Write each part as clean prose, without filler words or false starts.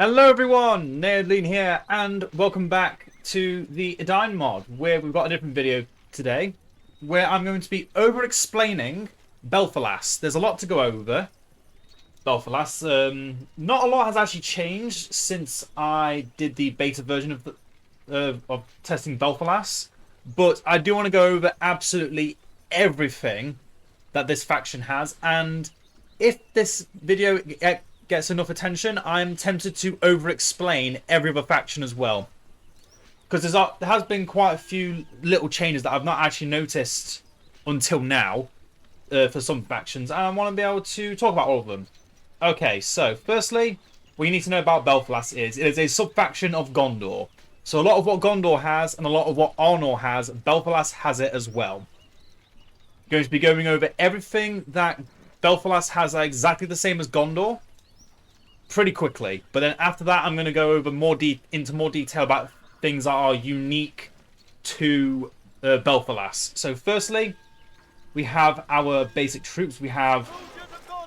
Hello everyone, Edain here, and welcome back to the Edain Mod, where we've got a different video today, where I'm going to be over-explaining Belfalas. There's a lot to go over Belfalas. Not a lot has actually changed since I did the beta version of testing Belfalas, but I do want to go over absolutely everything that this faction has, and if this video gets enough attention, I'm tempted to over-explain every other faction as well. Because there has been quite a few little changes that I've not actually noticed until now for some factions, and I want to be able to talk about all of them. Okay, so firstly, what you need to know about Belfalas is it is a sub-faction of Gondor. So a lot of what Gondor has and a lot of what Arnor has, Belfalas has it as well. Going to be going over everything that Belfalas has exactly the same as Gondor pretty quickly, but then after that I'm going to go over into more detail about things that are unique to Belfalas. So firstly, we have our basic troops. We have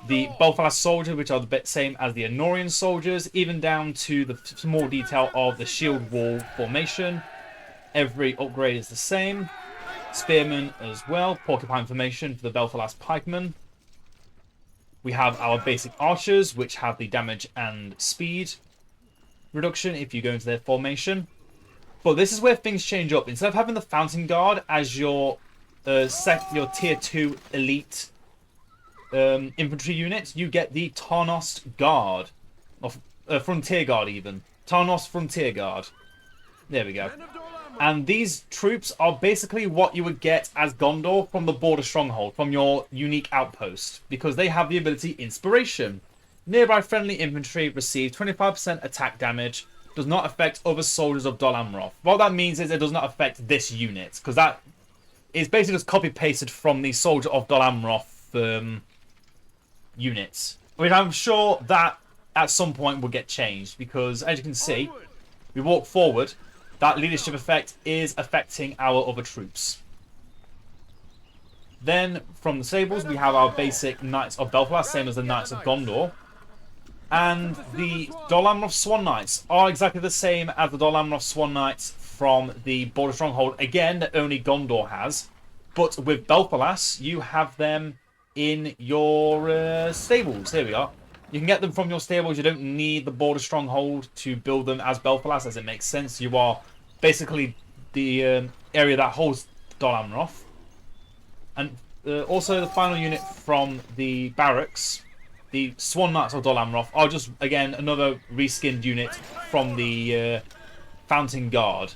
the Belfalas soldiers, which are the same as the Anorian soldiers, even down to the small detail of the shield wall formation. Every upgrade is the same. Spearmen as well, porcupine formation for the Belfalas pikemen. We have our basic archers, which have the damage and speed reduction if you go into their formation. But this is where things change up. Instead of having the Fountain Guard as your tier 2 elite infantry unit, you get the Tarnos Guard, or Frontier Guard even. Tarnos Frontier Guard. There we go. And these troops are basically what you would get as Gondor from the border stronghold, from your unique outpost, because they have the ability Inspiration. Nearby friendly infantry receive 25% attack damage, does not affect other soldiers of Dol Amroth. What that means is it does not affect this unit, because that is basically just copy-pasted from the soldier of Dol Amroth units, which I'm sure that at some point will get changed, because as you can see, we walk forward. That leadership effect is affecting our other troops. Then, from the stables, we have our basic Knights of Belfalas, same as the Knights of Gondor. And the Dol Amroth Swan Knights are exactly the same as the Dol Amroth Swan Knights from the Border Stronghold, again, that only Gondor has. But with Belfalas, you have them in your stables. Here we are. You can get them from your stables. You don't need the Border Stronghold to build them as Belfalas, as it makes sense. You are basically the area that holds Dol Amroth. And also the final unit from the barracks, the Swan Knights of Dol Amroth, are just, again, another reskinned unit from the Fountain Guard.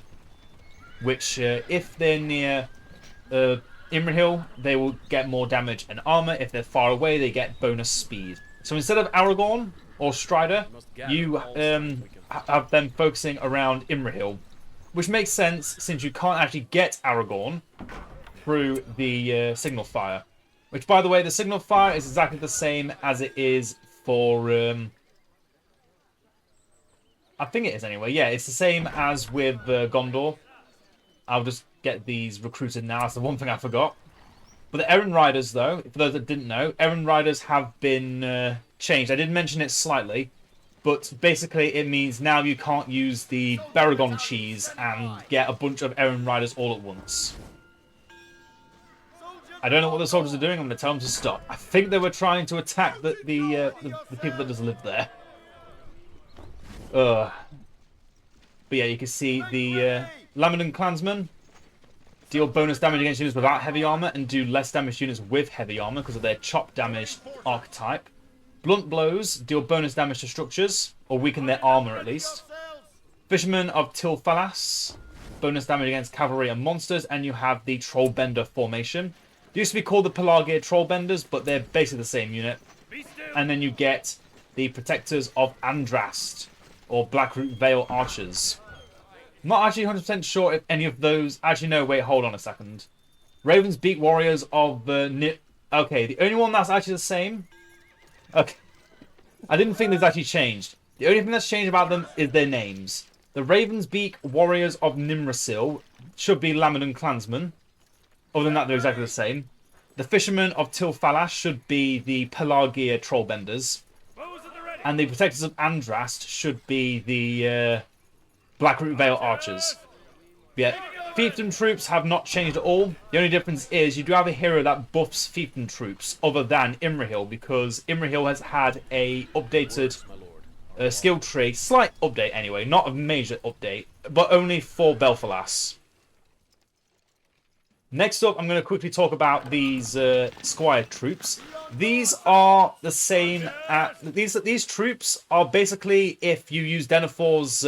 Which, if they're near Imrahil, they will get more damage and armor. If they're far away, they get bonus speed. So instead of Aragorn or Strider, you have them focusing around Imrahil, which makes sense since you can't actually get Aragorn through the signal fire. Which, by the way, the signal fire is exactly the same as it is for... I think it is anyway. Yeah, it's the same as with Gondor. I'll just get these recruited now. That's the one thing I forgot. But the Errand Riders, though, for those that didn't know, Errand Riders have been changed. I did mention it slightly, but basically it means now you can't use the Baragon cheese and get a bunch of Errand Riders all at once. I don't know what the soldiers are doing. I'm going to tell them to stop. I think they were trying to attack the people that just live there. But yeah, you can see the Laminan Clansmen deal bonus damage against units without heavy armor and do less damage to units with heavy armor because of their chop damage archetype. Blunt blows deal bonus damage to structures, or weaken their armor at least. Fishermen of Belfalas, bonus damage against cavalry and monsters, and you have the Trollbender formation. They used to be called the Pelargir Trollbenders, but they're basically the same unit. And then you get the Protectors of Andrast, or Blackroot Vale Archers. I'm not actually 100% sure if any of those... Actually, no, wait, hold on a second. Raven's Beak Warriors of... Okay, the only one that's actually the same... Okay. I didn't think they've actually changed. The only thing that's changed about them is their names. The Raven's Beak Warriors of Imrahil should be Laminan Clansmen. Other than that, they're exactly the same. The Fishermen of Belfalas should be the Pelargir Trollbenders. And the protectors of Andrast should be the Blackroot Vale archers. Yeah, fiefdom troops have not changed at all. The only difference is you do have a hero that buffs fiefdom troops other than Imrahil, because Imrahil has had a updated skill tree, slight update anyway, not a major update, but only for Belfalas. Next up, I'm going to quickly talk about these squire troops. These are the same. These troops are basically if you use Denethor's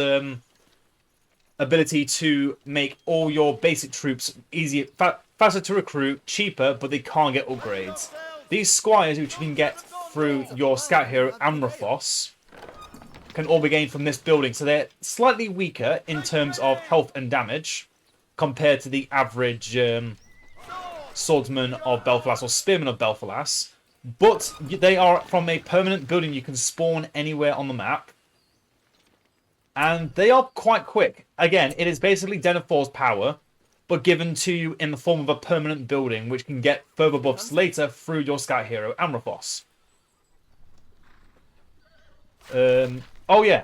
ability to make all your basic troops easier, faster to recruit, cheaper, but they can't get upgrades. These squires, which you can get through your scout hero Amrothos, can all be gained from this building. So they're slightly weaker in terms of health and damage compared to the average swordsman of Belfalas or spearman of Belfalas. But they are from a permanent building you can spawn anywhere on the map. And they are quite quick. Again, it is basically Denethor's power, but given to you in the form of a permanent building, which can get further buffs later through your scout hero Amrothos. Oh yeah.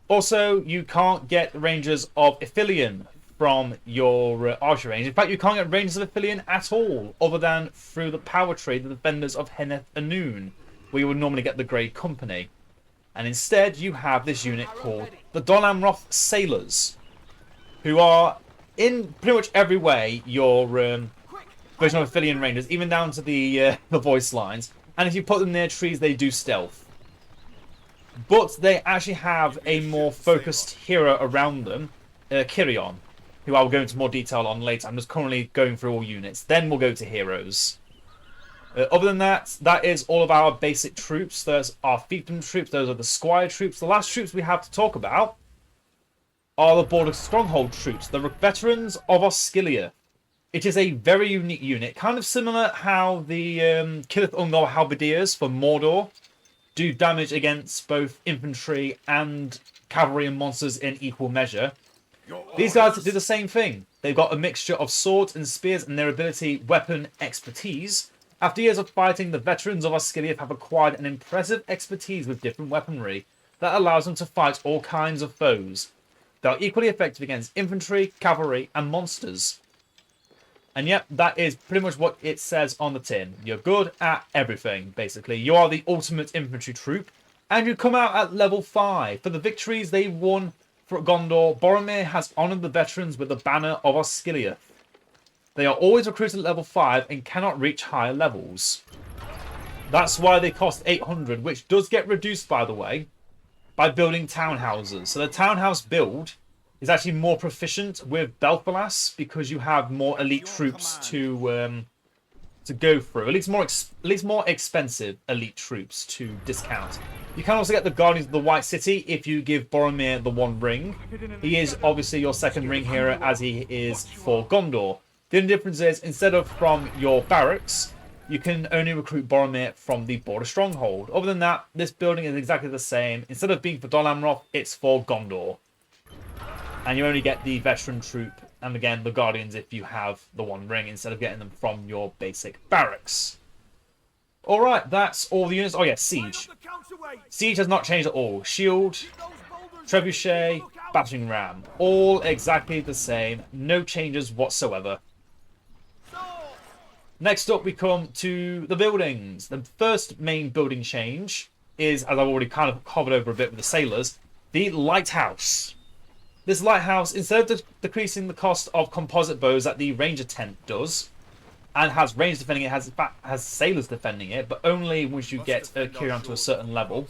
Also, you can't get Rangers of Ithilien from your archer range. In fact, you can't get Rangers of Ithilien at all, other than through the power tree, the defenders of Henneth Anun, where you would normally get the Grey Company. And instead, you have this unit called the Dol Amroth Sailors, who are, in pretty much every way, your version of Ithilien Rangers, even down to the voice lines. And if you put them near trees, they do stealth. But they actually have a more focused hero around them, Erchirion, who I will go into more detail on later. I'm just currently going through all units. Then we'll go to heroes. Other than that, that is all of our basic troops. Those are fiefdom troops. Those are the squire troops. The last troops we have to talk about are the border stronghold troops, the veterans of Osgiliath. It is a very unique unit, kind of similar how the Killith Ungol Halberdiers for Mordor do damage against both infantry and cavalry and monsters in equal measure. These guys do the same thing. They've got a mixture of swords and spears and their ability weapon expertise. After years of fighting, the veterans of Osgiliath have acquired an impressive expertise with different weaponry that allows them to fight all kinds of foes. They are equally effective against infantry, cavalry, and monsters. And yep, that is pretty much what it says on the tin. You're good at everything, basically. You are the ultimate infantry troop, and you come out at level 5. For the victories they won for Gondor, Boromir has honoured the veterans with the banner of Osgiliath. They are always recruited at level 5 and cannot reach higher levels. That's why they cost 800, which does get reduced, by the way, by building townhouses. So the townhouse build is actually more proficient with Belfalas because you have more elite troops to go through. At least more expensive elite troops to discount. You can also get the Guardians of the White City if you give Boromir the One Ring. He is obviously your second ring hero as he is for Gondor. The only difference is instead of from your barracks, you can only recruit Boromir from the border stronghold. Other than that, this building is exactly the same. Instead of being for Dol Amroth, it's for Gondor. And you only get the veteran troop and again the Guardians if you have the One Ring instead of getting them from your basic barracks. Alright, that's all the units. Oh yeah, Siege. Siege has not changed at all. Shield, Trebuchet, Battering Ram. All exactly the same. No changes whatsoever. Next up we come to the buildings. The first main building change is, as I've already kind of covered over a bit with the sailors, the lighthouse. This lighthouse, instead of decreasing the cost of composite bows that the ranger tent does, and has rangers defending it, has sailors defending it, but only once you get Erchirion to a certain level.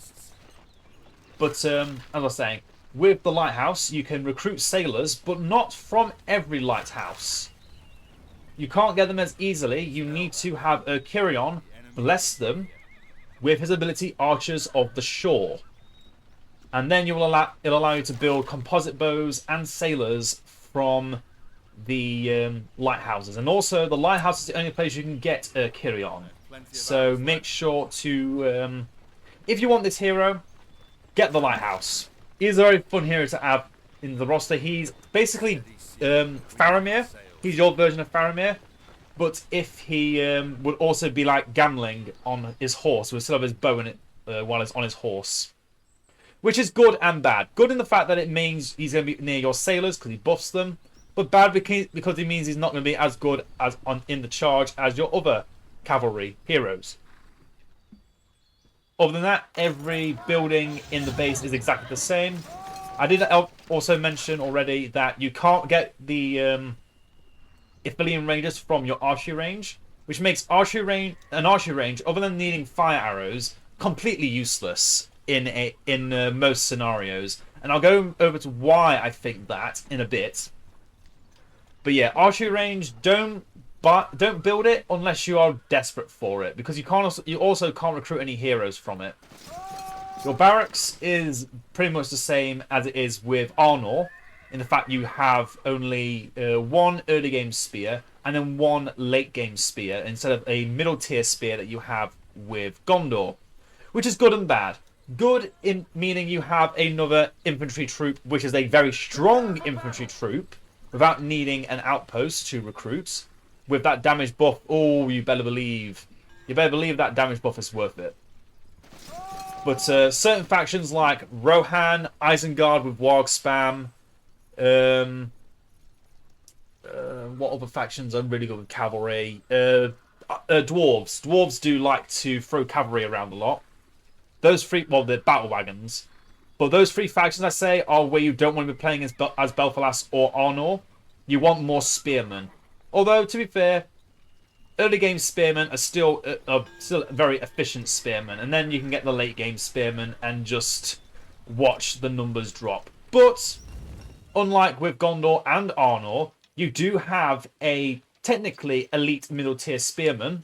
But as I was saying, with the lighthouse, you can recruit sailors, but not from every lighthouse. You can't get them as easily. You need to have Erchirion bless them with his ability Archers of the Shore. And then it'll allow you to build composite bows and sailors from the lighthouses. And also, the lighthouse is the only place you can get Erchirion. So make sure to, if you want this hero, get the lighthouse. He's a very fun hero to have in the roster. He's basically Faramir. He's your version of Faramir. But if he would also be like Gamling on his horse, would still have his bow in it while he's on his horse. which is good and bad. Good in the fact that it means he's going to be near your sailors because he buffs them, but bad because it means he's not going to be as good as in the charge as your other cavalry heroes. Other than that, every building in the base is exactly the same. I did also mention already that you can't get the Ithilien Raiders from your archery range, which makes an archery range, other than needing fire arrows, completely useless in most scenarios. And I'll go over to why I think that in a bit. But yeah, archery range, don't build it unless you are desperate for it, because you also can't recruit any heroes from it. Your barracks is pretty much the same as it is with Arnor, in the fact you have only one early game spear and then one late game spear instead of a middle tier spear that you have with Gondor, which is good and bad. Good in meaning you have another infantry troop, which is a very strong infantry troop, without needing an outpost to recruit. With that damage buff, oh, you better believe that damage buff is worth it. But certain factions like Rohan, Isengard with Warg spam, what other factions are really good with cavalry? Dwarves. Dwarves do like to throw cavalry around a lot. Those three, well, they're battle wagons. But those three factions, I say, are where you don't want to be playing as Belfalas or Arnor. You want more spearmen. Although, to be fair, early game spearmen are still very efficient spearmen. And then you can get the late game spearmen and just watch the numbers drop. But, unlike with Gondor and Arnor, you do have a technically elite middle tier spearman.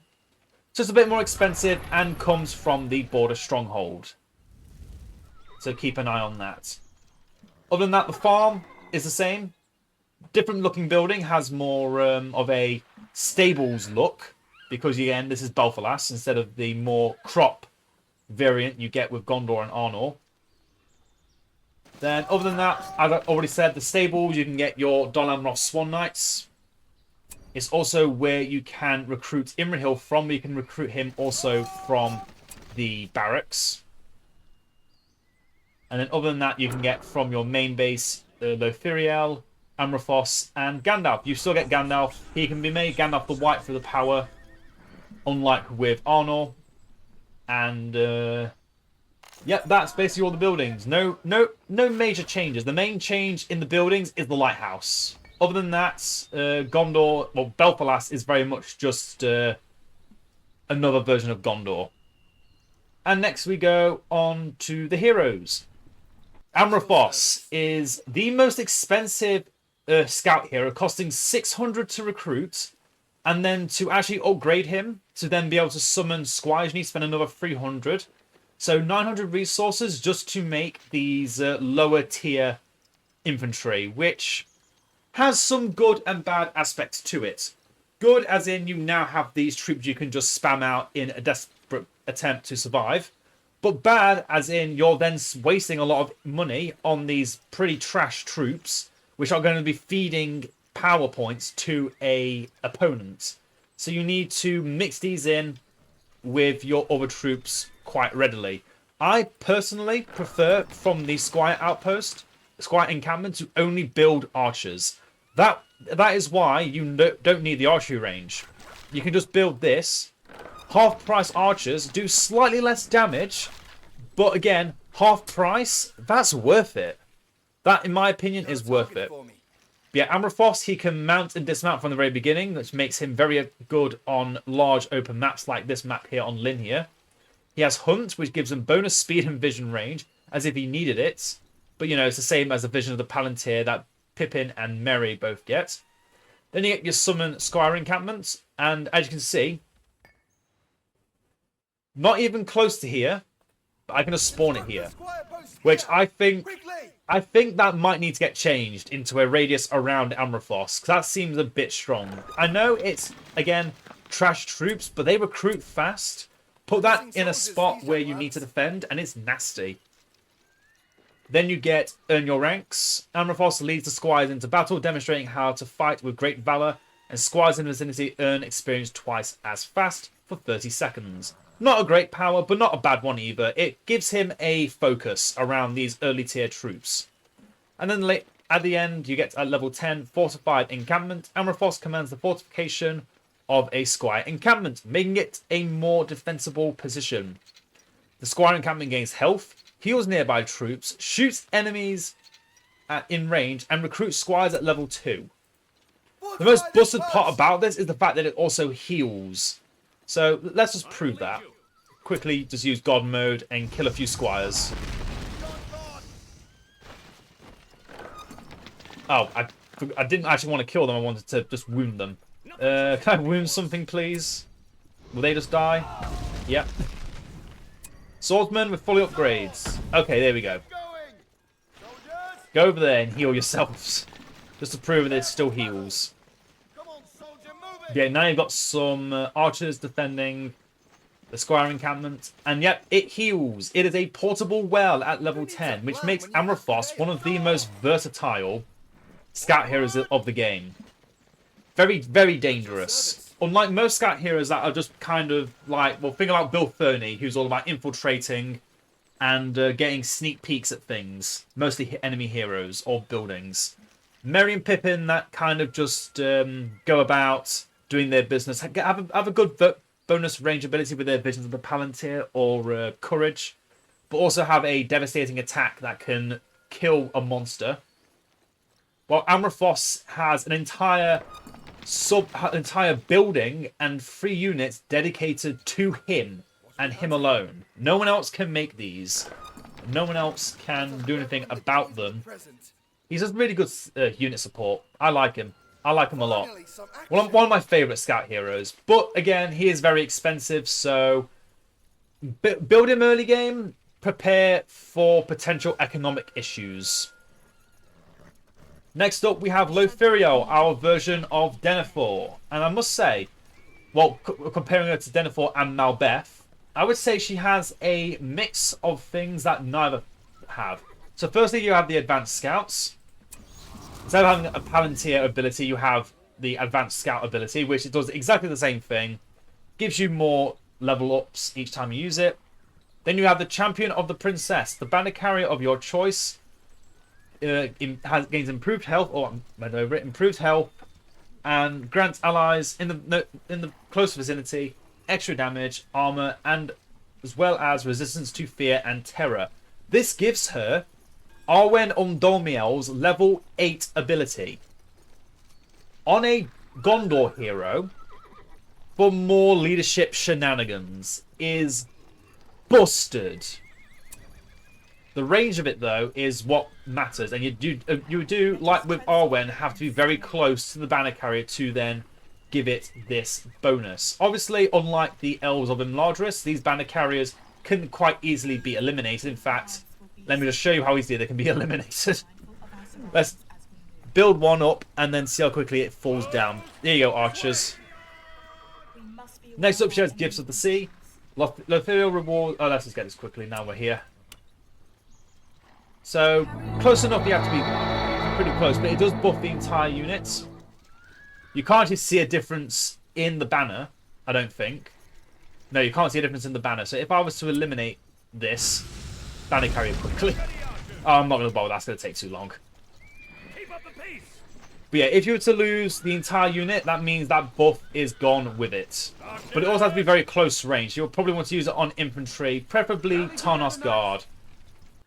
Just a bit more expensive and comes from the border stronghold. So keep an eye on that. Other than that, the farm is the same. Different looking building, has more of a stables look, because again, this is Belfalas instead of the more crop variant you get with Gondor and Arnor. Then, other than that, as I already said, the stables, you can get your Dol Amroth Swan Knights. It's also where you can recruit Imrahil from. You can recruit him also from the barracks. And then other than that, you can get from your main base Lothiriel, Amrothos, and Gandalf. You still get Gandalf. He can be made Gandalf the White for the power, unlike with Arnor. And yep, that's basically all the buildings. No major changes. The main change in the buildings is the lighthouse. Other than that, Gondor, well, Belfalas is very much just another version of Gondor. And next we go on to the heroes. Amrothos is the most expensive scout hero, costing 600 to recruit. And then to actually upgrade him, to then be able to summon squires, you need to spend another 300. So 900 resources just to make these lower tier infantry, which has some good and bad aspects to it. Good as in you now have these troops you can just spam out in a desperate attempt to survive. But bad as in you're then wasting a lot of money on these pretty trash troops, which are going to be feeding power points to a opponent. So you need to mix these in with your other troops quite readily. I personally prefer from the squire outpost, squire encampment, to only build archers. That is why you don't need the archery range. You can just build this. Half price archers do slightly less damage, but again, half price, that's worth it. That, in my opinion, is worth it. But yeah, Amrothos, he can mount and dismount from the very beginning, which makes him very good on large open maps like this map here on Lynn here. He has Hunt, which gives him bonus speed and vision range, as if he needed it. But, you know, it's the same as the Vision of the Palantir that Pippin and Merry both get. Then you get your Summon Squire encampments, and as you can see, not even close to here, but I can just spawn it here. Which I think that might need to get changed into a radius around Amrothos, because that seems a bit strong. I know it's, again, trash troops, but they recruit fast. Put that in a spot where you need to defend, and it's nasty. Then you get Earn Your Ranks. Amrothos leads the squires into battle, demonstrating how to fight with great valor, and squires in the vicinity earn experience twice as fast for 30 seconds. Not a great power, but not a bad one either. It gives him a focus around these early tier troops. And then at the end, you get at level 10, Fortified Encampment. Amrothos commands the fortification of a squire encampment, making it a more defensible position. The squire encampment gains health, heals nearby troops, shoots enemies in range, and recruits squires at level 2. The most busted part about this is the fact that it also heals. So let's just prove that. Quickly just use God mode and kill a few squires. Oh, I didn't actually want to kill them, I wanted to just wound them. Can I wound something, please? Will they just die? Yep. Swordsman with fully upgrades. Okay, there we go. Go over there and heal yourselves. Just to prove that it still heals. Yeah, now you've got some archers defending the squire encampment. And yep, it heals. It is a portable well at level 10, which makes Amrothos one of the most versatile scout heroes of the game. Very, very dangerous. Unlike most scout heroes that are just kind of like, well, think about Belfalas, who's all about infiltrating and getting sneak peeks at things. Mostly enemy heroes or buildings. Merry and Pippin that kind of just go about doing their business. Have a good bonus range ability with their Visions of the Palantir or Courage. But also have a devastating attack that can kill a monster. While Amrothos has an entire building and 3 units dedicated to him and him alone. No one else can make these. No one else can do anything about them. He's a really good unit support. I like him. I like him a lot. One of my favourite scout heroes. But again, he is very expensive, so build him early game. Prepare for potential economic issues. Next up, we have Lothiriel, our version of Denethor. And I must say, well, comparing her to Denethor and Malbeth, I would say she has a mix of things that neither have. So firstly, you have the Advanced Scouts. Instead of having a Palantir ability, you have the Advanced Scout ability, which it does exactly the same thing. Gives you more level ups each time you use it. Then you have the Champion of the Princess, the banner carrier of your choice. Gains improved health, or improved health, and grants allies in the close vicinity extra damage, armor, and as well as resistance to fear and terror. This gives her Arwen Undolmiel's level 8 ability. On a Gondor hero, for more leadership shenanigans, is busted. The range of it, though, is what matters. And you do, like with Arwen, have to be very close to the banner carrier to then give it this bonus. Obviously, unlike the Elves of Imladris, these banner carriers can quite easily be eliminated. In fact, let me just show you how easily they can be eliminated. Let's build one up and then see how quickly it falls down. There you go, archers. Next up, she has Gifts of the Sea. Lothiriel reward. Oh, let's just get this quickly. Now we're here. So, close enough, you have to be pretty close, but it does buff the entire unit. You can't actually see a difference in the banner, I don't think. No, you can't see a difference in the banner. So if I was to eliminate this banner carrier quickly... Oh, I'm not going to bother, that's going to take too long. But yeah, if you were to lose the entire unit, that means that buff is gone with it. But it also has to be very close range. You'll probably want to use it on infantry, preferably Tarnos Guard.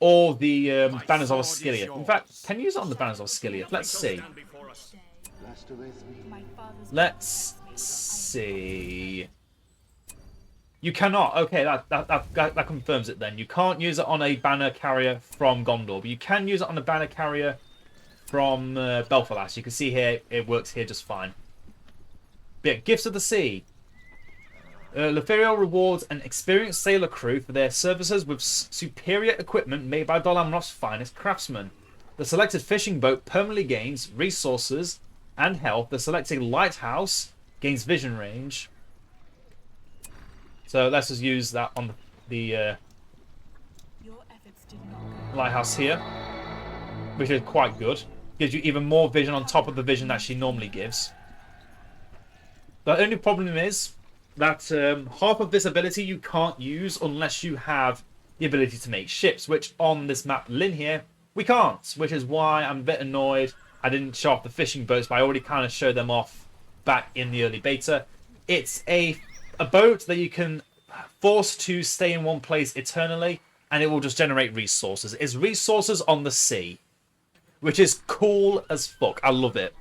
Or the Banners of Osgiliath. In fact, can you use it on the Banners of Osgiliath? Let's see. Let's see. You cannot. Okay, that confirms it then. You can't use it on a banner carrier from Gondor. But you can use it on a banner carrier from Belfalas. You can see here, it works here just fine. But yeah, Gifts of the Sea. Lothiriel rewards an experienced sailor crew for their services with superior equipment made by Dol Amroth's finest craftsmen. The selected fishing boat permanently gains resources and health. The selected lighthouse gains vision range. So let's just use that on the lighthouse here, which is quite good. Gives you even more vision on top of the vision that she normally gives. The only problem is, half of this ability you can't use unless you have the ability to make ships, which on this map Lynn here, we can't, which is why I'm a bit annoyed I didn't show off the fishing boats, but I already kind of showed them off back in the early beta. It's a boat that you can force to stay in one place eternally, and it will just generate resources. It's resources on the sea, which is cool as fuck. I love it.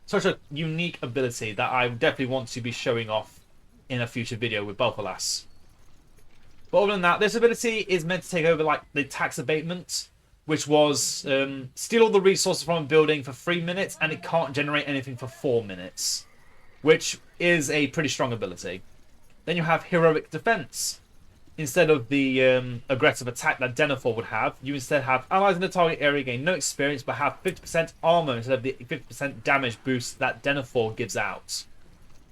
Such a unique ability that I definitely want to be showing off in a future video with Belfalas. But other than that, this ability is meant to take over like the tax abatement, which was steal all the resources from a building for 3 minutes, and it can't generate anything for 4 minutes, which is a pretty strong ability. Then you have heroic defense. Instead of the aggressive attack that Denethor would have, you instead have allies in the target area gain no experience but have 50% armor instead of the 50% damage boost that Denethor gives out.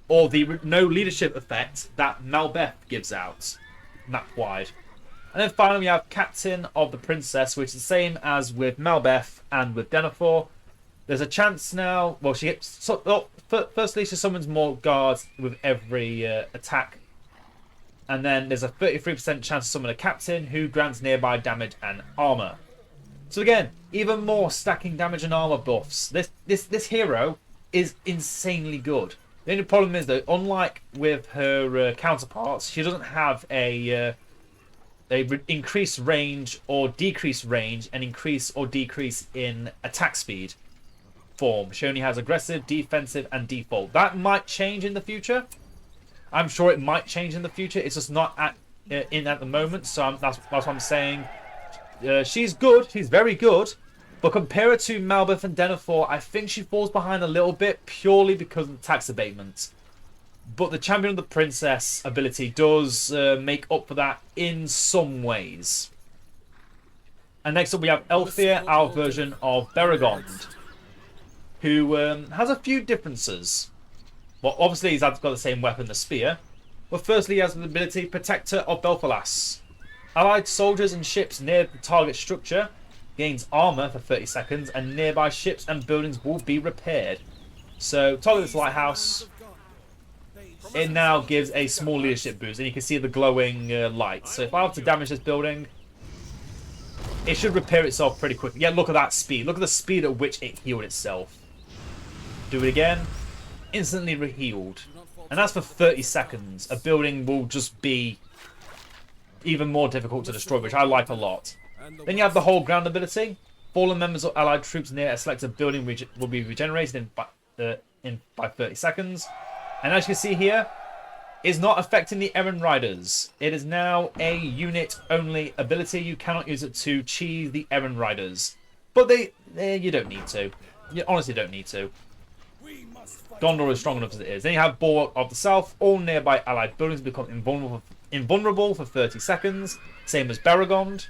Or the no leadership effect that Moddb gives out, map-wide. And then finally we have Captain of the Princess, which is the same as with Moddb and with Denethor. There's a chance now, well, she gets, firstly she summons more guards with every attack. And then there's a 33% chance to summon a captain who grants nearby damage and armor. So again, even more stacking damage and armor buffs. This hero is insanely good. The only problem is though, unlike with her counterparts, she doesn't have a increased range or decreased range and increase or decrease in attack speed form. She only has aggressive, defensive, and default. That might change in the future. I'm sure it might change in the future. It's just not at the moment. So that's what I'm saying. She's good. She's very good. But compare her to Moddb and Denethor, I think she falls behind a little bit purely because of the tax abatement. But the Champion of the Princess ability does make up for that in some ways. And next up we have Elphir, our version of Beregond, who has a few differences. Well, obviously he's got the same weapon, the spear. But firstly, he has the ability Protector of Belfalas. Allied soldiers and ships near the target structure gains armor for 30 seconds, and nearby ships and buildings will be repaired. So, target this lighthouse. It now gives a small leadership boost, and you can see the glowing light. So if I have to damage this building, it should repair itself pretty quickly. Yeah, look at that speed. Look at the speed at which it healed itself. Do it again. Instantly rehealed. And that's for 30 seconds. A building will just be even more difficult to destroy, which I like a lot. Then you have the whole ground ability. Fallen members of allied troops near a selected building will be regenerated by 30 seconds. And as you can see here, it's not affecting the Errand Riders. It is now a unit-only ability. You cannot use it to cheese the Errand Riders. But you don't need to. You honestly don't need to. Gondor is strong enough as it is. Then you have Bulwark of the South. All nearby allied buildings become invulnerable for 30 seconds. Same as Beregond.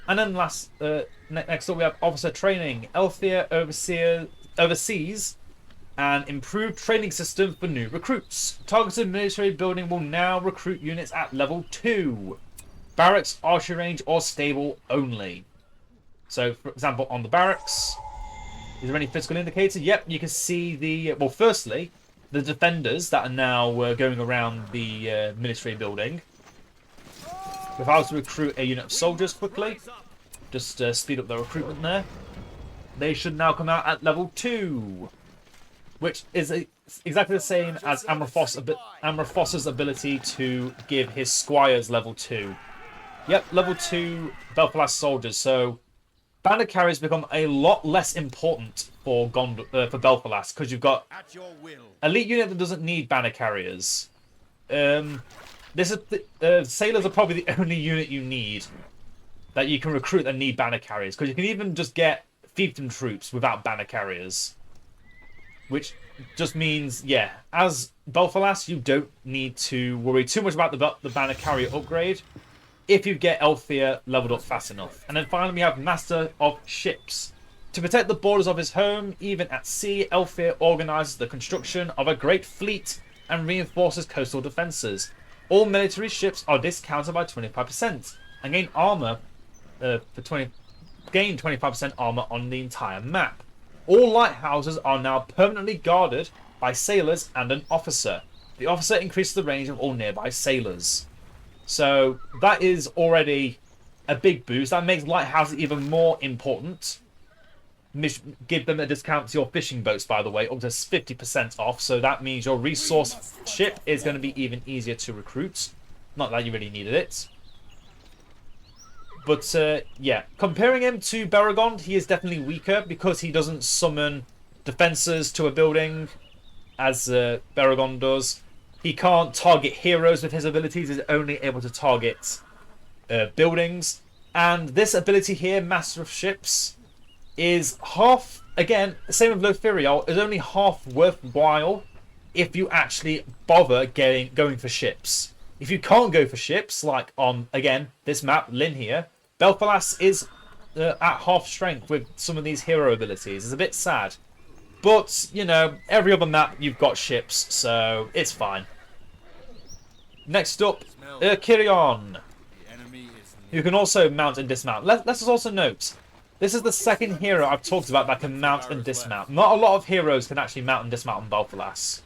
And then next up we have Officer Training. Elphir oversees an improved training system for new recruits. Targeted military building will now recruit units at level 2. Barracks, archery range, or stable only. So, for example, on the barracks, is there any physical indicator? Yep, you can see the... Well, firstly, the defenders that are now going around the military building. If I was to recruit a unit of soldiers quickly, just speed up the recruitment there, they should now come out at level 2. Which is exactly the same as Amrothos' ability to give his squires level 2. Yep, level 2 Belfalas soldiers. So bandit carriers become a lot less important for Belfalas because you've got elite unit that doesn't need banner carriers. Sailors are probably the only unit you need that you can recruit that need banner carriers, because you can even just get fiefdom troops without banner carriers. Which just means, yeah, as Belfalas, you don't need to worry too much about the banner carrier upgrade if you get Elphir leveled up fast enough. And then finally we have Master of Ships. To protect the borders of his home, even at sea, Elphir organises the construction of a great fleet and reinforces coastal defences. All military ships are discounted by 25% and gain armour gain 25% armour on the entire map. All lighthouses are now permanently guarded by sailors and an officer. The officer increases the range of all nearby sailors. So that is already a big boost. That makes lighthouses even more important. Give them a discount to your fishing boats, by the way, up to 50% off. So that means your resource ship is going to be even easier to recruit. Not that you really needed it. But, yeah. Comparing him to Belregond, he is definitely weaker because he doesn't summon defenses to a building as Belregond does. He can't target heroes with his abilities. He's only able to target buildings. And this ability here, Master of Ships, is half, again, same with Lothiriel, is only half worthwhile if you actually bother going for ships. If you can't go for ships, like on, again, this map, Lynn here, Belfalas is at half strength with some of these hero abilities. It's a bit sad. But, you know, every other map you've got ships, so it's fine. Next up, Erchirion, who can also mount and dismount. Let's also note, this is the second hero I've talked about that can mount and dismount. Not a lot of heroes can actually mount and dismount on Belfalas,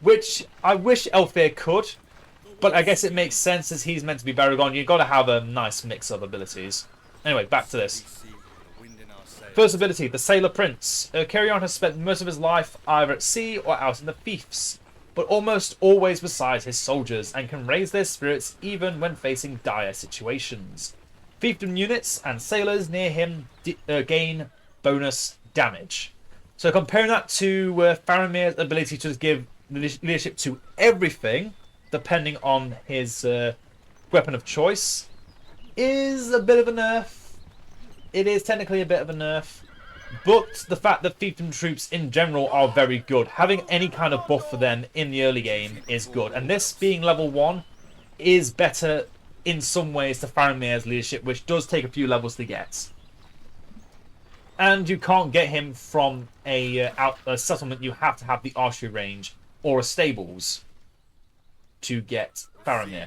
which I wish Elphir could, but I guess it makes sense as he's meant to be Belregond. You've got to have a nice mix of abilities. Anyway, back to this. First ability, the Sailor Prince. Erchirion has spent most of his life either at sea or out in the fiefs, but almost always beside his soldiers, and can raise their spirits even when facing dire situations. Fiefdom units and sailors near him gain bonus damage. So comparing that to Faramir's ability to just give leadership to everything, depending on his weapon of choice, is a bit of a nerf. It is technically a bit of a nerf, but the fact that fiefdom troops in general are very good, having any kind of buff for them in the early game is good. And this being level 1 is better in some ways to Faramir's leadership, which does take a few levels to get. And you can't get him from a settlement. You have to have the archery range or a stables to get Faramir.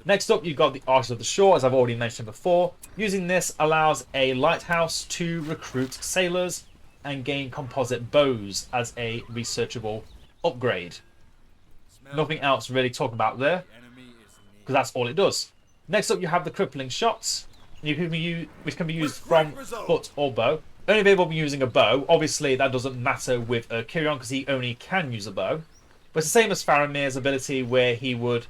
Next up, you've got the Archers of the Shore, as I've already mentioned before. Using this allows a lighthouse to recruit sailors and gain composite bows as a researchable upgrade. Nothing else really to talk about there, because that's all it does. Next up, you have the crippling shots, which can be used from foot or bow. Only available when using a bow. Obviously, that doesn't matter with Erchirion because he only can use a bow. But it's the same as Faramir's ability, where he would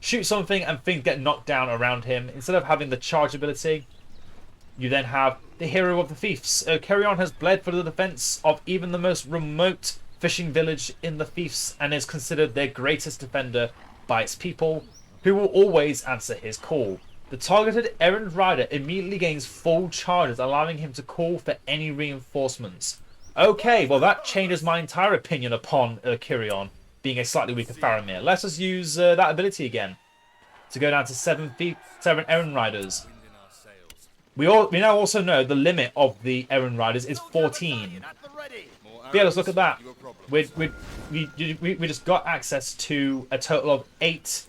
shoot something and things get knocked down around him. Instead of having the charge ability, you then have the Hero of the Fiefs. Erchirion has bled for the defense of even the most remote fishing village in the Fiefs and is considered their greatest defender by its people, who will always answer his call. The targeted errand rider immediately gains full charges, allowing him to call for any reinforcements. Okay, well that changes my entire opinion upon Erchirion being a slightly weaker Faramir. Let's just use that ability again to go down to 7 errand riders. We now also know the limit of the errand riders is 14. But yeah, let's look at that. We just got access to a total of 8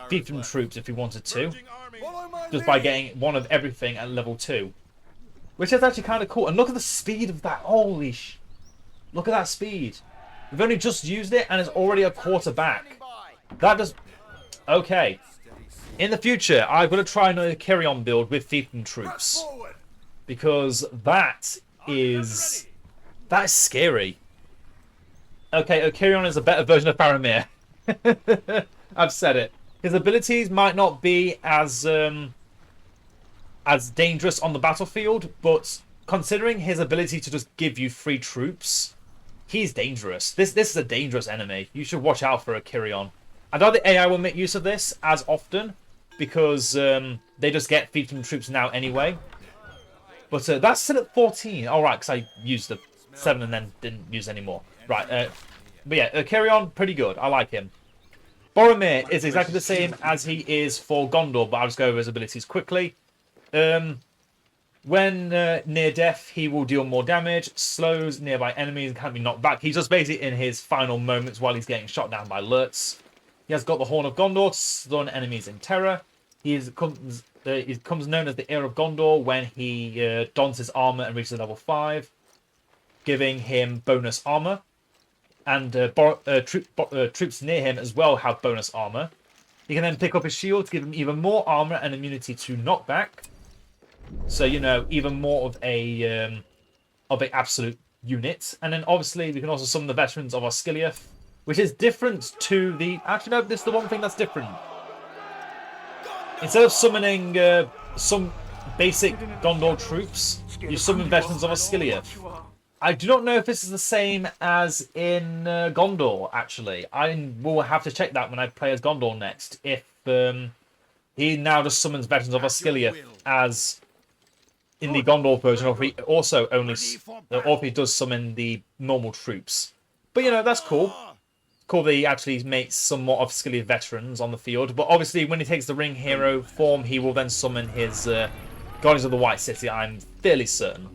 fiefdom troops if we wanted to, just by getting one of everything at level 2, which is actually kind of cool. And look at the speed of that. Holy look at that speed. We've only just used it and it's already a quarter back. That does... Okay. In the future, I'm going to try another Erchirion build with fiefdom troops, because that is scary. Okay, Erchirion is a better version of Faramir. I've said it. His abilities might not be as dangerous on the battlefield, but considering his ability to just give you free troops, he's dangerous. This is a dangerous enemy. You should watch out for Erchirion. I doubt the AI will make use of this as often, because they just get fiefdom troops now anyway. But that's still at 14. Alright, because I used the 7 and then didn't use any more. Right, but yeah, Erchirion, pretty good. I like him. Boromir is exactly the same as he is for Gondor, but I'll just go over his abilities quickly. When near death, he will deal more damage, slows nearby enemies, and can't be knocked back. He's just basically in his final moments while he's getting shot down by Lurtz. He has got the Horn of Gondor to stun enemies in terror. He becomes known as the Heir of Gondor when he dons his armor and reaches level 5, giving him bonus armor. and troops near him as well have bonus armor. He can then pick up his shield to give him even more armor and immunity to knockback. So, you know, even more of a absolute unit. And then obviously we can also summon the veterans of Osgiliath, which is different to the... Actually, no, this is the one thing that's different. Instead of summoning some basic Gondor troops, you summon veterans of Osgiliath. I do not know if this is the same as in Gondor, actually. I will have to check that when I play as Gondor next. If he now just summons veterans of Osgiliath as in the Gondor version, or if he also only... or if he does summon the normal troops. But, you know, that's cool. Cool that he actually makes some more Osgiliath veterans on the field. But obviously, when he takes the ring hero form, he will then summon his Guardians of the White City, I'm fairly certain.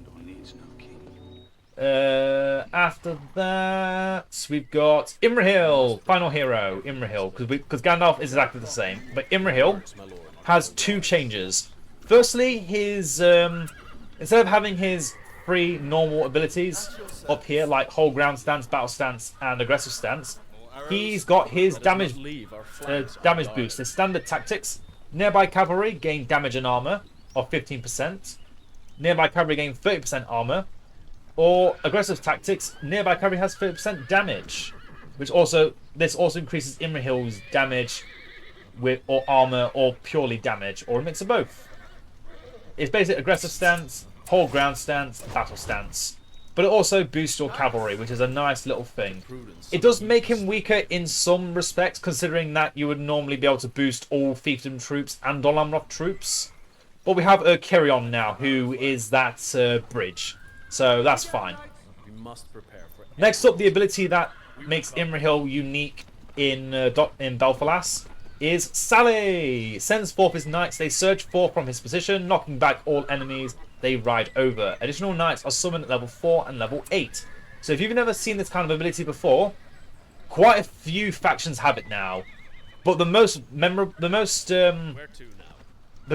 After that, we've got Imrahil, final hero, Imrahil, because Gandalf is exactly the same. But Imrahil has two changes. Firstly, his instead of having his 3 normal abilities up here, like hold ground stance, battle stance, and aggressive stance, he's got his damage boost. His standard tactics: nearby cavalry gain damage and armor of 15%, nearby cavalry gain 30% armor. Or aggressive tactics, nearby cavalry has 30% damage, which also increases Imrahil's damage with or armor or purely damage or a mix of both. It's basically aggressive stance, hold ground stance, battle stance, but it also boosts your cavalry, which is a nice little thing. It does make him weaker in some respects, considering that you would normally be able to boost all fiefdom troops and Dol Amroth troops. But we have Erchirion now, who is that bridge. So that's fine. Next up, the ability that makes Imrahil unique in Belfalas is Sally. Sends forth his knights. They surge forth from his position, knocking back all enemies they ride over. Additional knights are summoned at level 4 and level 8. So if you've never seen this kind of ability before, quite a few factions have it now. But the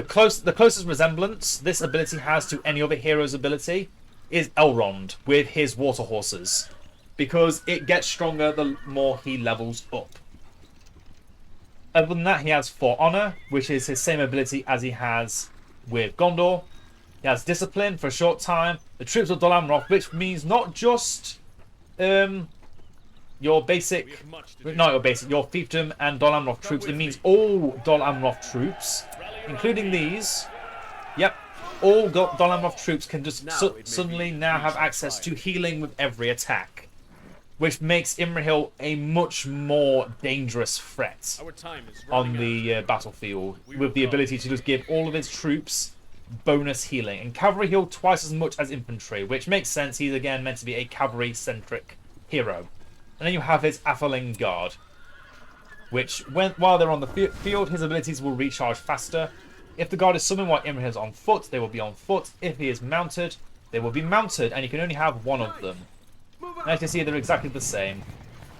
closest resemblance this ability has to any other hero's ability is Elrond with his water horses, because it gets stronger the more he levels up. Other than that, he has For Honor, which is his same ability as he has with Gondor. He has Discipline for a short time, the troops of Dol Amroth, which means not just your fiefdom and Dol Amroth troops. It means all Dol Amroth troops, including these. Yep. All Dol Amroth troops can just suddenly now have access to healing with every attack, which makes Imrahil a much more dangerous threat on the battlefield, with the ability to just give all of his troops bonus healing. And cavalry heal twice as much as infantry, which makes sense. He's again meant to be a cavalry-centric hero. And then you have his Atheling Guard, which while they're on the field, his abilities will recharge faster. If the guard is summoned while Imrahil is on foot, they will be on foot. If he is mounted, they will be mounted, and you can only have one of them. And as you can see, they're exactly the same.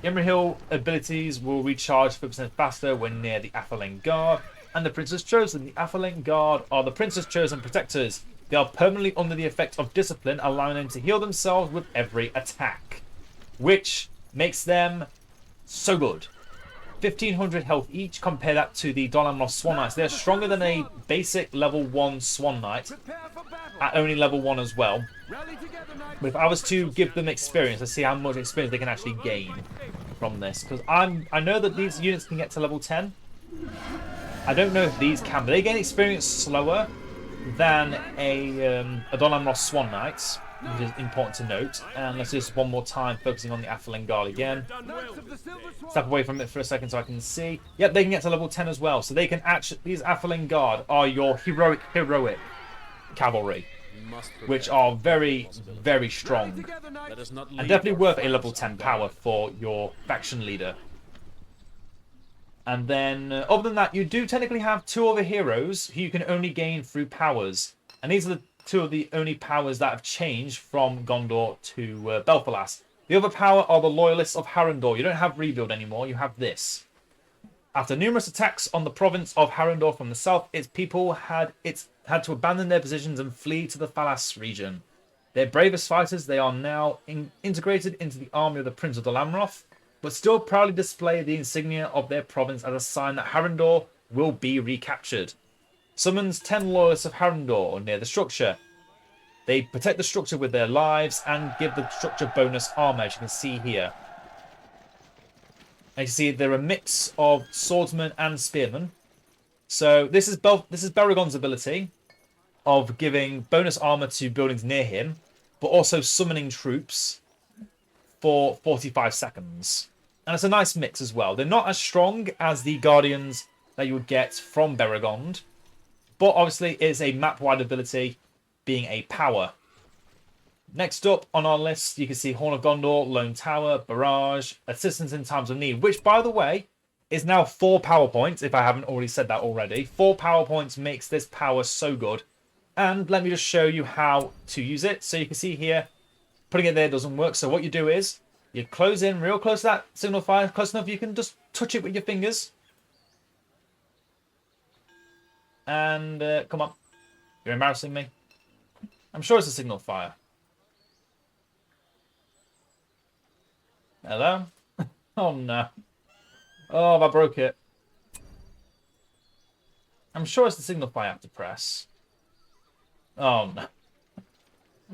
Imrahil abilities will recharge 50% faster when near the Atheling Guard, and the Prince's Chosen. The Atheling Guard are the Prince's Chosen protectors. They are permanently under the effect of discipline, allowing them to heal themselves with every attack, which makes them so good. 1500 health each. Compare that to the Dol Amroth Swan Knights. They're stronger than a basic level 1 Swan Knight, at only level 1 as well. But if I was to give them experience, let's see how much experience they can actually gain from this. Because I know that these units can get to level 10. I don't know if these can, but they gain experience slower than a Dol Amroth Swan Knights, which is important to note. And let's do this one more time, focusing on the Atheling Guard again. Step away from it for a second so I can see. Yep, they can get to level 10 as well. So they can actually, these Atheling Guard are your heroic cavalry, which are very, very strong. And definitely worth a level 10 power for your faction leader. And then, other than that, you do technically have 2 other heroes who you can only gain through powers. And these are the 2 of the only powers that have changed from Gondor to Belfalas. The other power are the Loyalists of Harrondor. You don't have Rebuild anymore, you have this. After numerous attacks on the province of Harrondor from the south, its people had to abandon their positions and flee to the Falas region. Their bravest fighters, they are now integrated into the army of the Prince of Dol Amroth. but still proudly display the insignia of their province as a sign that Harrendoor will be recaptured. Summons 10 loyalists of Harrendoor near the structure. They protect the structure with their lives and give the structure bonus armor, as you can see here. And you can see they're a mix of swordsman and spearman. So this is Baragon's ability of giving bonus armor to buildings near him, but also summoning troops for 45 seconds. And it's a nice mix as well. They're not as strong as the guardians that you would get from Baragond, but obviously it's a map-wide ability, being a power. Next up on our list, you can see Horn of Gondor, Lone Tower, Barrage, Assistance in Times of Need, which, by the way, is now 4 power points, if I haven't already said that already. 4 power points makes this power so good. And let me just show you how to use it. So you can see here, putting it there doesn't work. So what you do is, you close in real close to that signal fire, close enough you can just touch it with your fingers. And, come on. You're embarrassing me. I'm sure it's a signal fire. Hello? Oh no. Oh, I broke it. I'm sure it's the signal fire I have to press. Oh no.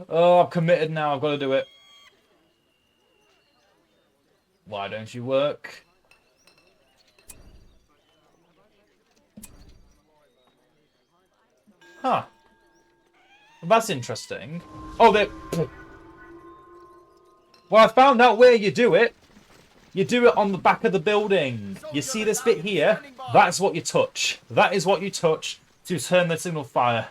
Oh, I'm committed now. I've got to do it. Why don't you work? Huh. Well, that's interesting. Oh, they... Well, I found out where you do it. You do it on the back of the building. You see this bit here? That's what you touch. That is what you touch to turn the signal fire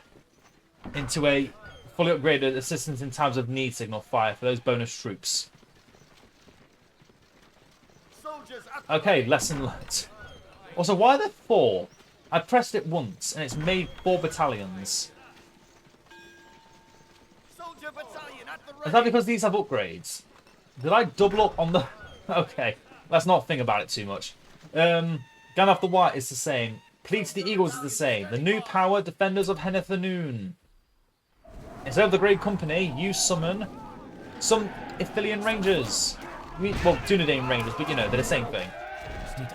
into a fully upgraded assistance in times of need signal fire for those bonus troops. Okay, lesson learnt. Also, why are there 4? I pressed it once and it's made 4 battalions. Is that because these have upgrades? Did I double up on the... Okay, let's not think about it too much. Gandalf the White is the same. Plead to the Eagles is the same. The new power, Defenders of Henethanoon. Instead of the Great Company, you summon some Ithilien Rangers. Well, Dunedain Rangers, but you know, they're the same thing.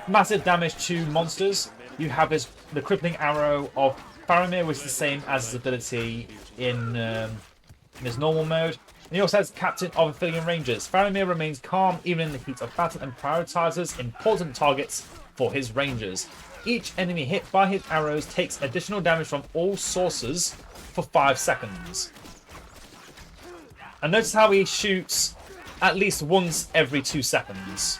Massive damage to monsters. You have the crippling arrow of Faramir, which is the same as his ability in his normal mode. And he also has Captain of Ithilien Rangers. Faramir remains calm even in the heat of battle and prioritizes important targets for his rangers. Each enemy hit by his arrows takes additional damage from all sources for 5 seconds. And notice how he shoots at least once every 2 seconds.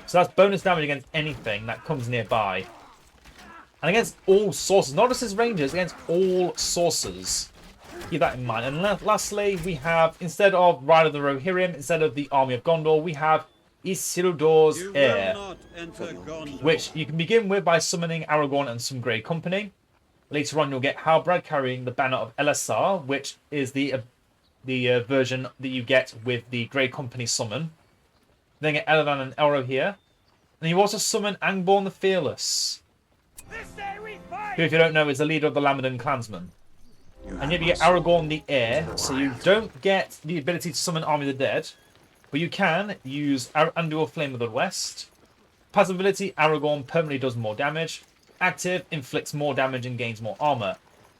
So that's bonus damage against anything that comes nearby. And against all sources, not just his rangers, against all sources. Keep that in mind. And lastly, we have, instead of Ride of the Rohirrim, instead of the Army of Gondor, we have Isildur's Heir, which you can begin with by summoning Aragorn and some Grey Company. Later on, you'll get Halbrand carrying the banner of Elessar, which is the version that you get with the Grey Company summon. Then get Edain and Elro here. And you also summon Angborn the Fearless, who, if you don't know, is the leader of the Lamadon clansmen. And yet you get Aragorn the Heir, so you don't get the ability to summon Army of the Dead, but you can use Andúril Flame of the West. Passive ability, Aragorn permanently does more damage. Active, inflicts more damage and gains more armor.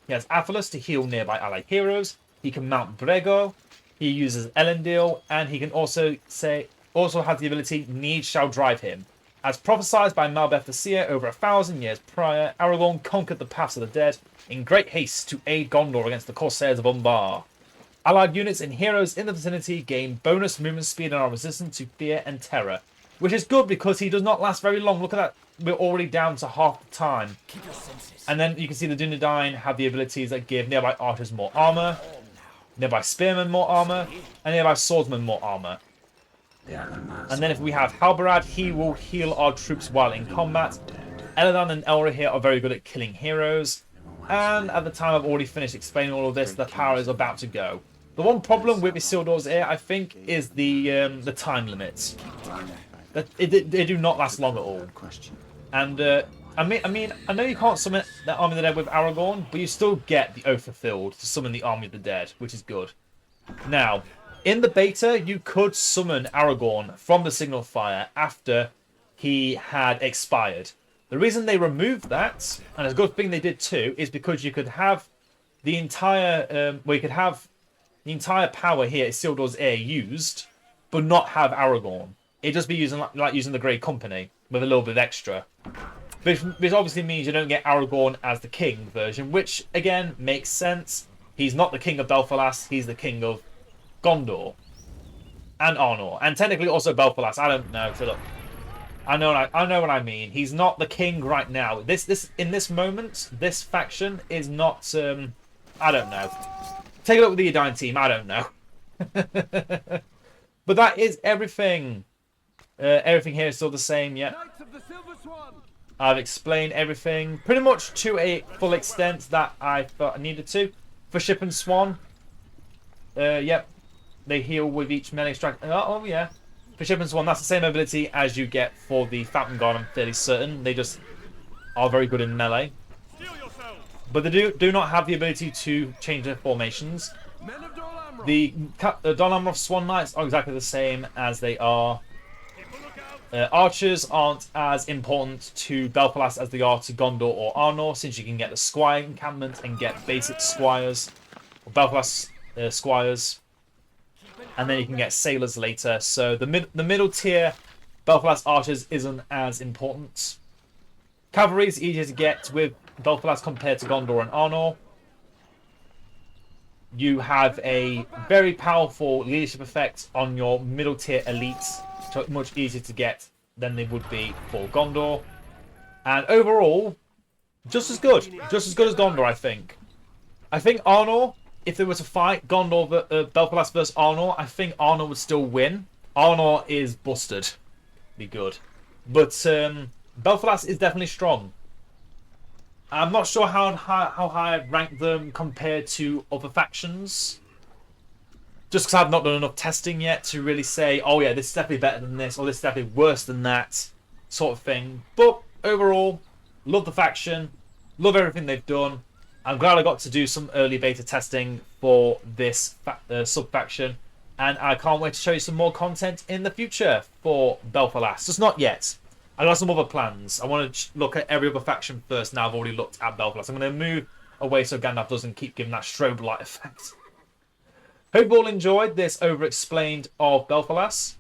He has Athelas to heal nearby allied heroes. He can mount Brego. He uses Elendil, and he can also has the ability Need shall drive him. As prophesied by Malbeth the Seer over 1,000 years prior, Aragorn conquered the paths of the dead in great haste to aid Gondor against the Corsairs of Umbar. Allied units and heroes in the vicinity gain bonus movement speed and are resistant to fear and terror, which is good because he does not last very long. Look at that, we're already down to half the time. And then you can see the Dunedain have the abilities that give nearby archers more armor, nearby spearmen more armor, and nearby swordsmen more armor. And then if we have Halbarad, he will heal our troops while in combat. Edain and Elro here are very good at killing heroes. And at the time I've already finished explaining all of this, the power is about to go. The one problem with Isildur's Heir, I think, is the time limits. They do not last long at all. And I know you can't summon the Army of the Dead with Aragorn, but you still get the Oath Fulfilled to summon the Army of the Dead, which is good. Now, In the beta, you could summon Aragorn from the Signal Fire after he had expired. The reason they removed that, and it's a good thing they did too, is because you could have the entire, you could have the entire power here at Isildur's heir used, but not have Aragorn. It'd just be using like using the Grey Company with a little bit extra. Which obviously means you don't get Aragorn as the king version, which again makes sense. He's not the king of Belfalas, he's the king of Gondor and Arnor, and technically also Belfalas. I don't know. So look, I know what I mean. He's not the king right now. In this moment, this faction is not. I don't know. Take a look with the Edain team. I don't know. But that is everything. Everything here is still the same. Yeah. I've explained everything pretty much to a full extent that I thought I needed to. For Ship and Swan, yep. They heal with each melee strike. Oh, yeah. For Ship and Swan, that's the same ability as you get for the Fountain Guard, I'm fairly certain. They just are very good in melee. But they do not have the ability to change their formations. The Dol Amroth Swan Knights are exactly the same as they are. Archers aren't as important to Belfalas as they are to Gondor or Arnor, since you can get the Squire encampment and get basic Squires, or Belfalas Squires. And then you can get sailors later. So the middle tier Belfalas archers isn't as important. Cavalry is easier to get with Belfalas compared to Gondor and Arnor. You have a very powerful leadership effect on your middle tier elites, so it's much easier to get than they would be for Gondor. And overall, just as good as Gondor, I think. I think Arnor, if they were to fight Gondor, Belfalas versus Arnor, I think Arnor would still win. Arnor is busted. Be good. But Belfalas is definitely strong. I'm not sure how high I'd rank them compared to other factions. Just because I've not done enough testing yet to really say, oh yeah, this is definitely better than this, or this is definitely worse than that, sort of thing. But overall, love the faction. Love everything they've done. I'm glad I got to do some early beta testing for this sub-faction. And I can't wait to show you some more content in the future for Belfalas. Just not yet. I got some other plans. I want to look at every other faction first. Now I've already looked at Belfalas. I'm going to move away so Gandalf doesn't keep giving that strobe light effect. Hope you all enjoyed this over-explained of Belfalas.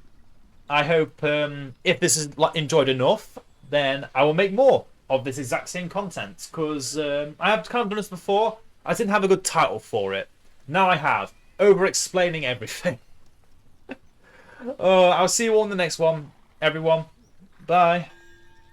I hope if this is enjoyed enough, then I will make more of this exact same content. Because I have kind of done this before. I didn't have a good title for it. Now I have. Over-explaining everything. I'll see you all in the next one, everyone. Bye.